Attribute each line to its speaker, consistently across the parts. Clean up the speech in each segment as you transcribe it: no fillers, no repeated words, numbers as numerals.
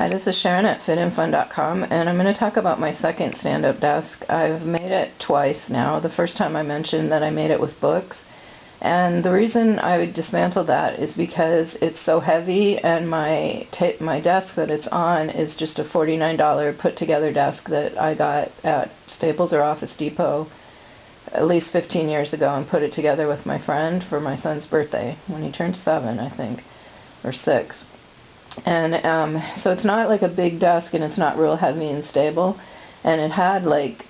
Speaker 1: Hi, this is Sharon at Fitinfun.com, and I'm going to talk about my second stand-up desk. I've made it twice now. The first time I mentioned that I made it with books, and the reason I dismantled that is because it's so heavy, and my desk that it's on is just a $49 put-together desk that I got at Staples or Office Depot at least 15 years ago and put it together with my friend for my son's birthday when he turned 7, I think, or 6. And so it's not like a big desk, and it's not real heavy and stable. And it had like,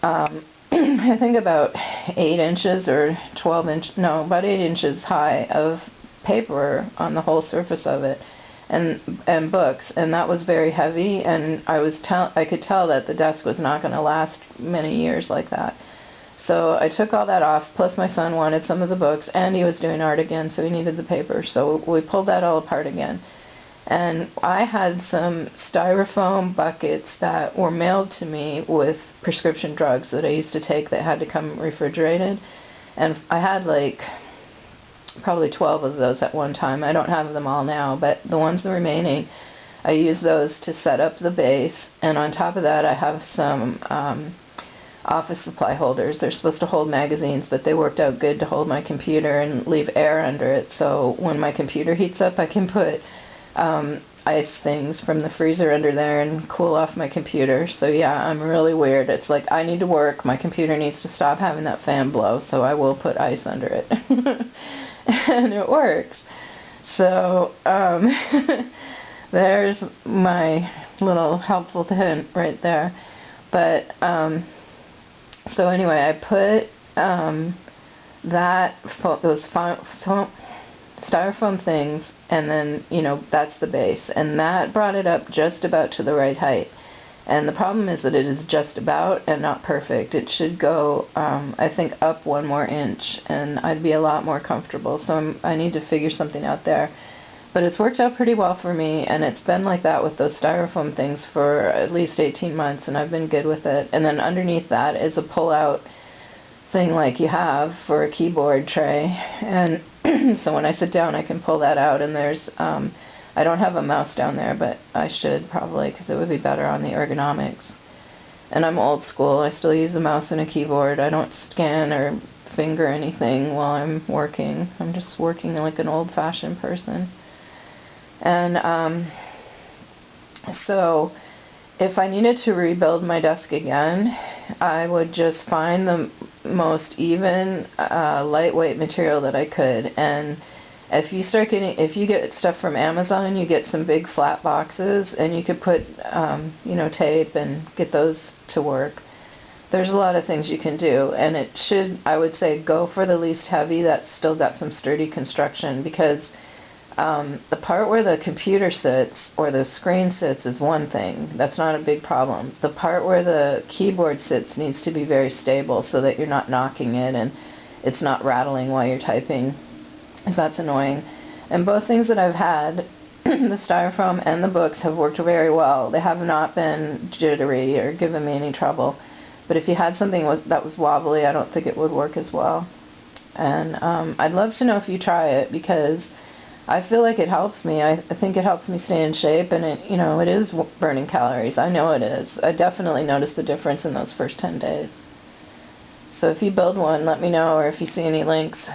Speaker 1: I think about 8 inches or 12 inch, no, about 8 inches high of paper on the whole surface of it, and books, and that was very heavy. And I could tell that the desk was not going to last many years like that. So I took all that off, plus my son wanted some of the books, and he was doing art again, so he needed the paper. So we pulled that all apart again. And I had some styrofoam buckets that were mailed to me with prescription drugs that I used to take that had to come refrigerated. And I had like probably 12 of those at one time. I don't have them all now, but the ones remaining, I used those to set up the base. And on top of that, I have some office supply holders. They're supposed to hold magazines, but they worked out good to hold my computer and leave air under it. So when my computer heats up, I can put ice things from the freezer under there and cool off my computer. So yeah, I'm really weird. It's like I need to work, my computer needs to stop having that fan blow, so I will put ice under it. And it works. So there's my little helpful hint right there. But so anyway, I put those styrofoam things, and then, that's the base, and that brought it up just about to the right height. And the problem is that it is just about and not perfect. It should go, I think, up 1 more inch, and I'd be a lot more comfortable. So I need to figure something out there. But it's worked out pretty well for me, and it's been like that with those styrofoam things for at least 18 months, and I've been good with it. And then underneath that is a pull-out thing like you have for a keyboard tray, and so when I sit down I can pull that out, and there's I don't have a mouse down there, but I should probably, because it would be better on the ergonomics. And I'm old school. I still use a mouse and a keyboard. I don't scan or finger anything while I'm working. I'm just working like an old-fashioned person. And so if I needed to rebuild my desk again, I would just find the most even, lightweight material that I could. And if you get stuff from Amazon, you get some big flat boxes, and you could put, tape and get those to work. There's a lot of things you can do, and I would say, go for the least heavy that's still got some sturdy construction, because the part where the computer sits or the screen sits is one thing. That's not a big problem. The part where the keyboard sits needs to be very stable so that you're not knocking it and it's not rattling while you're typing. That's annoying. And both things that I've had, the styrofoam and the books, have worked very well. They have not been jittery or given me any trouble. But if you had something that was wobbly, I don't think it would work as well. And I'd love to know if you try it, because I feel like it helps me. I think it helps me stay in shape, and it is burning calories. I know it is. I definitely noticed the difference in those first 10 days. So if you build one, let me know, or if you see any links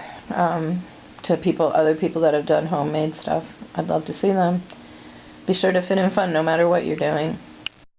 Speaker 1: to other people that have done homemade stuff. I'd love to see them. Be sure to fit in fun no matter what you're doing.